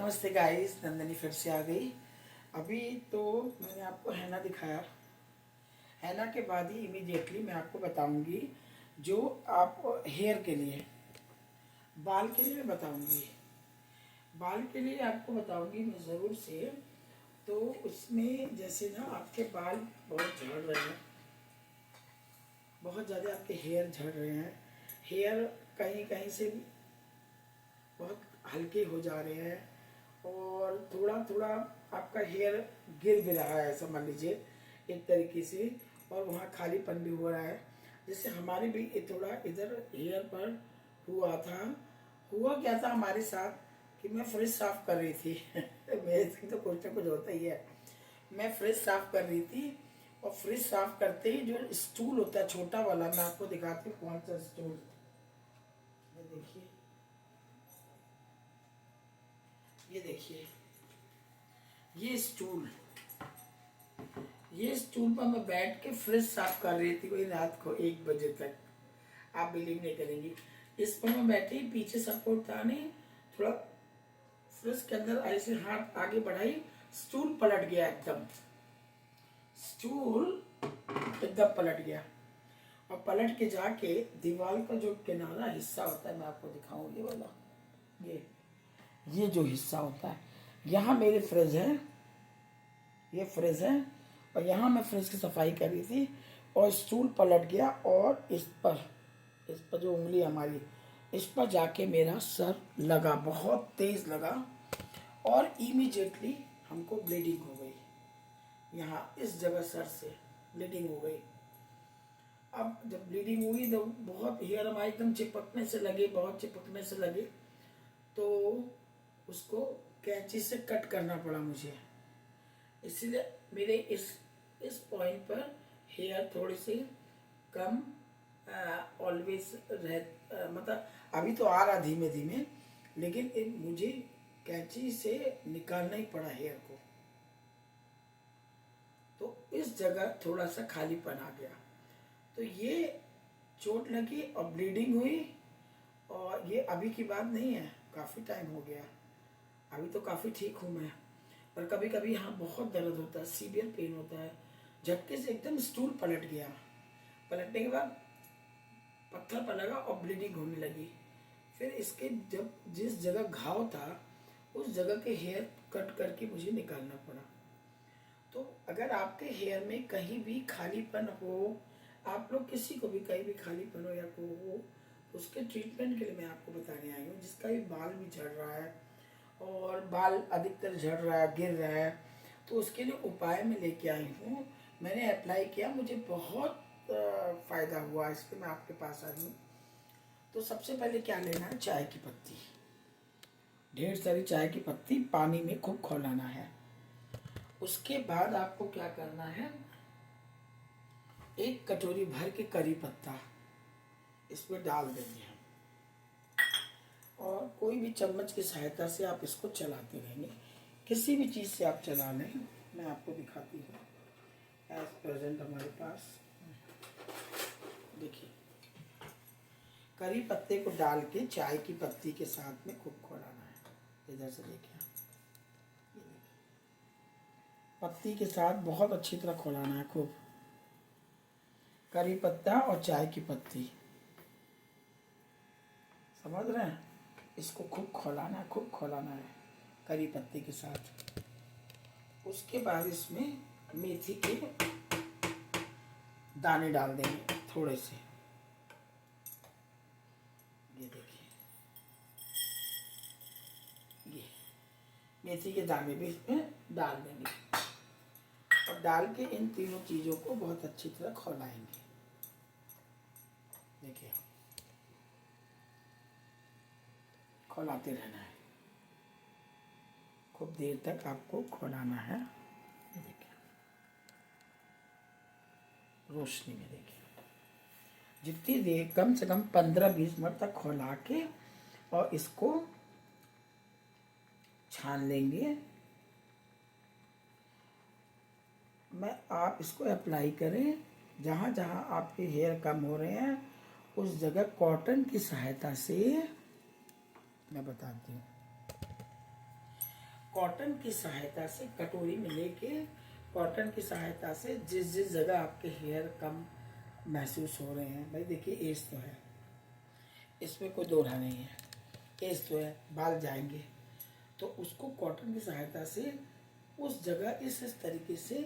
नमस्ते गाइस, नंदनी फिर से आ गई। अभी तो मैंने आपको हैना दिखाया। हैना के बाद ही इमीडिएटली मैं आपको बताऊंगी जो आप हेयर के लिए, बाल के लिए मैं बताऊंगी। बाल के लिए आपको बताऊंगी मैं ज़रूर से। तो उसमें जैसे ना आपके बाल बहुत झड़ रहे हैं, बहुत ज़्यादा आपके हेयर झड़ रहे हैं, हेयर कहीं कहीं से बहुत हल्के हो जा रहे हैं और थोड़ा थोड़ा आपका हेयर गिर भी रहा है, समझ लीजिए एक तरीके से, और वहाँ खालीपन भी हो रहा है। जैसे हमारे भी ये थोड़ा इधर हेयर पर हुआ था। हुआ क्या था हमारे साथ कि मैं फ्रिज साफ कर रही थी मेरे से तो कुछ ना कुछ होता ही है। मैं फ्रिज साफ कर रही थी और फ्रिज साफ करते ही जो स्टूल होता है छोटा वाला, मैं आपको दिखाती हूँ कौन सा स्टूल। ये देखिए, ये देखिए, ये स्टूल पर मैं बैठ के फ्रिज साफ कर रही थी कोई रात को 1 बजे तक। आप बिलीव नहीं करेंगी, इस पर मैं बैठी, पीछे सपोर्ट था नहीं, थोड़ा फ्रिज के अंदर ऐसे हाथ आगे बढ़ाई, स्टूल पलट गया एकदम। स्टूल एकदम पलट गया और पलट के जाके दीवार का जो किनारा हिस्सा होता है, मैं आपको दिखाऊं, ये वाला, ये जो हिस्सा होता है, यहाँ मेरी फ्रिज है, ये फ्रिज है, और यहाँ मैं फ्रिज की सफाई कर रही थी और स्टूल पलट गया और इस पर जो उंगली हमारी, इस पर जाके मेरा सर लगा, बहुत तेज लगा और इमीडिएटली हमको ब्लीडिंग हो गई। यहाँ इस जगह सर से ब्लीडिंग हो गई। अब जब ब्लीडिंग हुई तो बहुत हेयर हमारे एकदम चिपकने से लगे, बहुत चिपकने से लगे, तो उसको कैंची से कट करना पड़ा मुझे। इसलिए मेरे इस पॉइंट पर हेयर थोड़ी सी कम ऑलवेज रह, मतलब अभी तो आ रहा धीमे धीमे, लेकिन मुझे कैंची से निकालना ही पड़ा हेयर को। तो इस जगह थोड़ा सा खालीपन आ गया। तो ये चोट लगी और ब्लीडिंग हुई, और ये अभी की बात नहीं है, काफ़ी टाइम हो गया। अभी तो काफ़ी ठीक हूँ मैं, पर कभी कभी यहाँ बहुत दर्द होता है, सीवियर पेन होता है। झटके से एकदम स्टूल पलट गया, पलटने के बाद पत्थर पर लगा और ब्लीडिंग होने लगी। फिर इसके जब जिस जगह घाव था उस जगह के हेयर कट करके मुझे निकालना पड़ा। तो अगर आपके हेयर में कहीं भी खालीपन हो, आप लोग किसी को भी कहीं भी खालीपन हो या को हो, उसके ट्रीटमेंट के लिए मैं आपको बताने आई हूँ। जिसका भी बाल भी झड़ रहा है और बाल अधिकतर झड़ रहा है, गिर रहा है, तो उसके लिए उपाय मैं लेके आई हूँ। मैंने अप्लाई किया, मुझे बहुत फ़ायदा हुआ, इसलिए मैं आपके पास आई हूँ। तो सबसे पहले क्या लेना है, चाय की पत्ती, ढेर सारी चाय की पत्ती पानी में खूब खौलाना है। उसके बाद आपको क्या करना है, 1 कटोरी भर के करी पत्ता इसमें डाल देंगे हम, और कोई भी चम्मच की सहायता से आप इसको चलाते रहेंगे। किसी भी चीज़ से आप चला लें, मैं आपको दिखाती हूँ। एज प्रेजेंट हमारे पास देखिए, करी पत्ते को डाल के चाय की पत्ती के साथ में खूब खौलाना है। इधर से देखिए, पत्ती के साथ बहुत अच्छी तरह खौलाना है खूब, करी पत्ता और चाय की पत्ती, समझ रहे हैं? इसको खूब खौलाना है, खूब खौलाना है करी पत्ती के साथ। उसके बाद इसमें मेथी के दाने डाल देंगे थोड़े से, ये देखिए, ये मेथी के दाने भी इसमें डाल देंगे, और डाल के इन तीनों चीज़ों को बहुत अच्छी तरह खौलाएंगे। देखिए, खौलाते रहना है, खूब देर तक आपको खौलाना है। ये देखिए, रोशनी में देखिए, जितनी देर, कम से कम 15-20 मिनट तक खौला के, और इसको छान लेंगे। मैं आप इसको अप्लाई करें, जहाँ जहाँ आपके हेयर कम हो रहे हैं उस जगह कॉटन की सहायता से, मैं बताती हूँ, कॉटन की सहायता से कटोरी में लेके कॉटन की सहायता से जिस जिस जगह आपके हेयर कम महसूस हो रहे हैं, भाई देखिए एज तो है, इसमें कोई दो राय नहीं है, एज तो है, बाल जाएंगे, तो उसको कॉटन की सहायता से उस जगह इस तरीके से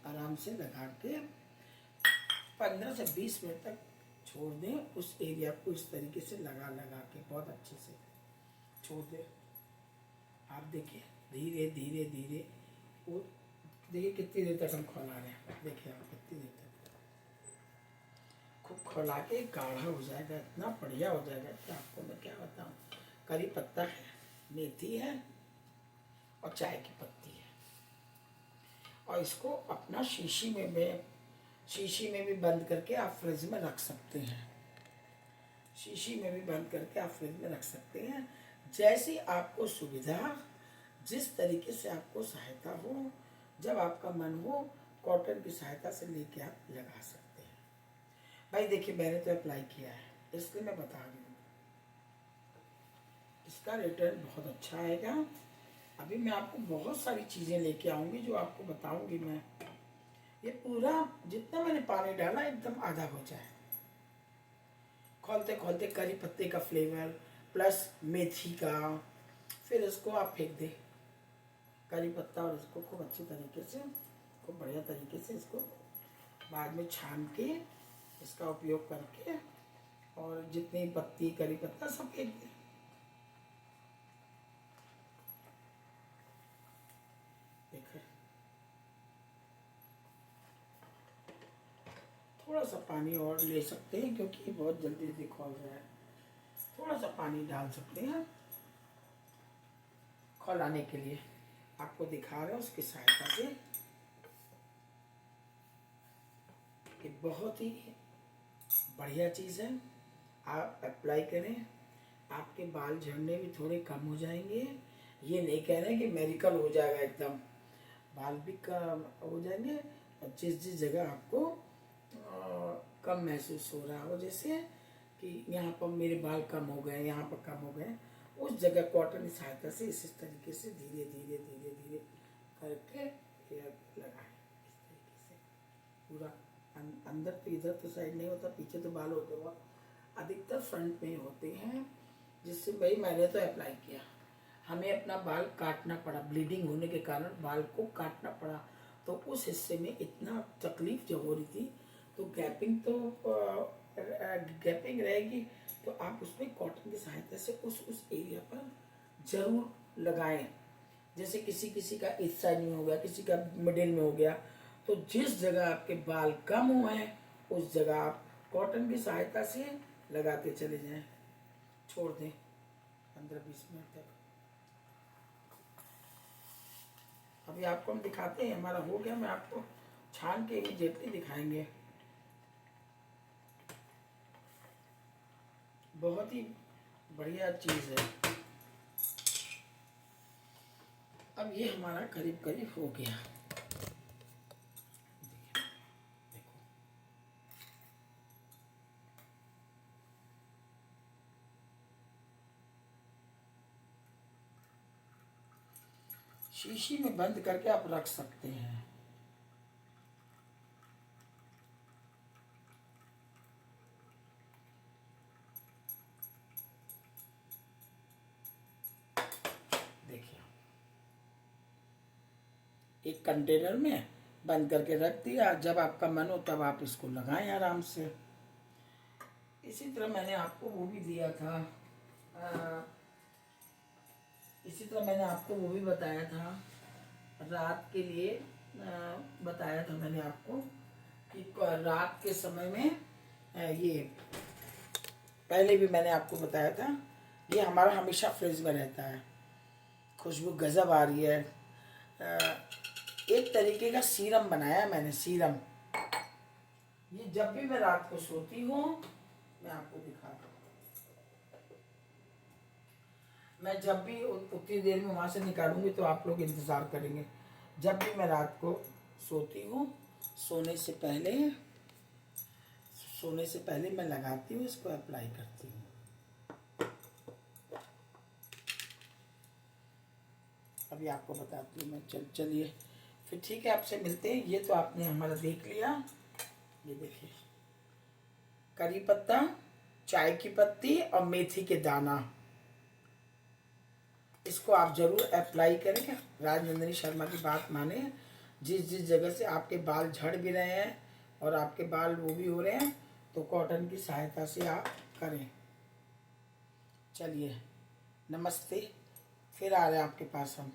आराम से लगा के 15 से 20 मिनट तक छोड़ दें। उस एरिया को इस तरीके से लगा लगा के बहुत अच्छे से छोड़ दें। आप देखिए धीरे धीरे धीरे वो देखिए कितनी देर तक हम खौला रहे हैं, देखिए आप कितनी देर तक खूब खौला के गाढ़ा हो जाएगा, इतना बढ़िया हो जाएगा कि आपको मैं क्या बताऊँ। करी पत्ता है, मेथी है और चाय की पत्ती है, और इसको अपना शीशी में भी बंद करके आप फ्रिज में रख सकते हैं। शीशी में भी बंद करके आप फ्रिज में रख सकते हैं। जैसी आपको सुविधा, जिस तरीके से आपको सहायता हो, जब आपका मन हो, कॉटन की सहायता से लेके आप लगा सकते हैं। भाई देखिए मैंने तो अप्लाई किया है, इसलिए मैं बता रही हूँ, इसका रिटर्न बहुत अच्छा आएगा। अभी मैं आपको बहुत सारी चीज़ें लेके आऊँगी जो आपको बताऊँगी मैं। ये पूरा जितना मैंने पानी डाला एकदम आधा हो जाए, खोलते खोलते करी पत्ते का फ्लेवर प्लस मेथी का, फिर इसको आप फेंक दें करी पत्ता, और इसको खूब अच्छी तरीके से, खूब बढ़िया तरीके से इसको बाद में छान के इसका उपयोग करके, और जितनी पत्ती करी पत्ता सब फेंक दें। देखिए थोड़ा सा पानी और ले सकते हैं क्योंकि बहुत जल्दी जल्दी खौल रहा है, थोड़ा सा पानी डाल सकते हैं खौलाने के लिए। आपको दिखा रहे हैं उसकी सहायता से, कि बहुत ही बढ़िया चीज़ है। आप अप्लाई करें, आपके बाल झड़ने भी थोड़े कम हो जाएंगे। ये नहीं कह रहे हैं कि मेडिकल हो जाएगा एकदम, बाल भी कम हो जाएंगे। और जिस जिस जगह आपको कम महसूस हो रहा हो, जैसे कि यहाँ पर मेरे बाल कम हो गए, यहाँ पर कम हो गए, उस जगह कॉटन की सहायता से इस तरीके से धीरे धीरे धीरे धीरे करके हेयर लगाएं। इस तरीके से पूरा अंदर तो, इधर तो साइड नहीं होता, पीछे तो बाल होते हुआ अधिकतर फ्रंट में होते हैं, जिससे भाई मैंने तो अप्लाई किया, हमें अपना बाल काटना पड़ा, ब्लीडिंग होने के कारण बाल को काटना पड़ा, तो उस हिस्से में इतना तकलीफ जो हो रही थी, तो गैपिंग रहेगी, तो आप उसमें कॉटन की सहायता से उस एरिया पर जरूर लगाएं। जैसे किसी किसी का इस साइड में हो गया, किसी का मिडिल में हो गया, तो जिस जगह आपके बाल कम हुए हैं उस जगह आप कॉटन की सहायता से लगाते चले जाएं, छोड़ दें 15-20 मिनट तक। अभी आपको हम दिखाते हैं, हमारा हो गया, मैं आपको छान के इमीडिएटली दिखाएंगे। बहुत ही बढ़िया चीज़ है। अब ये हमारा करीब करीब हो गया, देखो शीशी में बंद करके आप रख सकते हैं। देखिए एक कंटेनर में बंद करके रख दिया, जब आपका मन हो तब आप इसको लगाएं आराम से। इसी तरह मैंने आपको वो भी दिया था, इसी तरह मैंने आपको वो भी बताया था रात के लिए, बताया था मैंने आपको कि रात के समय में ये पहले भी मैंने आपको बताया था, ये हमारा हमेशा फ्रिज में रहता है, खुशबू गजब आ रही है। एक तरीके का सीरम बनाया मैंने, सीरम। ये जब भी मैं रात को सोती हूँ, मैं आपको दिखाता हूँ, मैं जब भी उतनी देर में वहाँ से निकालूंगी तो आप लोग इंतज़ार करेंगे। जब भी मैं रात को सोती हूँ, सोने से पहले मैं लगाती हूँ, इसको अप्लाई करती हूँ। अभी आपको बताती हूँ मैं। चलिए फिर ठीक है, आपसे मिलते हैं। ये तो आपने हमारा देख लिया, ये देखिए करी पत्ता, चाय की पत्ती और मेथी के दाना, इसको आप जरूर अप्लाई करें। राजनंदिनी शर्मा की बात माने। जिस जिस जगह से आपके बाल झड़ भी रहे हैं और आपके बाल वो भी हो रहे हैं, तो कॉटन की सहायता से आप करें। चलिए नमस्ते, फिर आ रहे हैं आपके पास हम।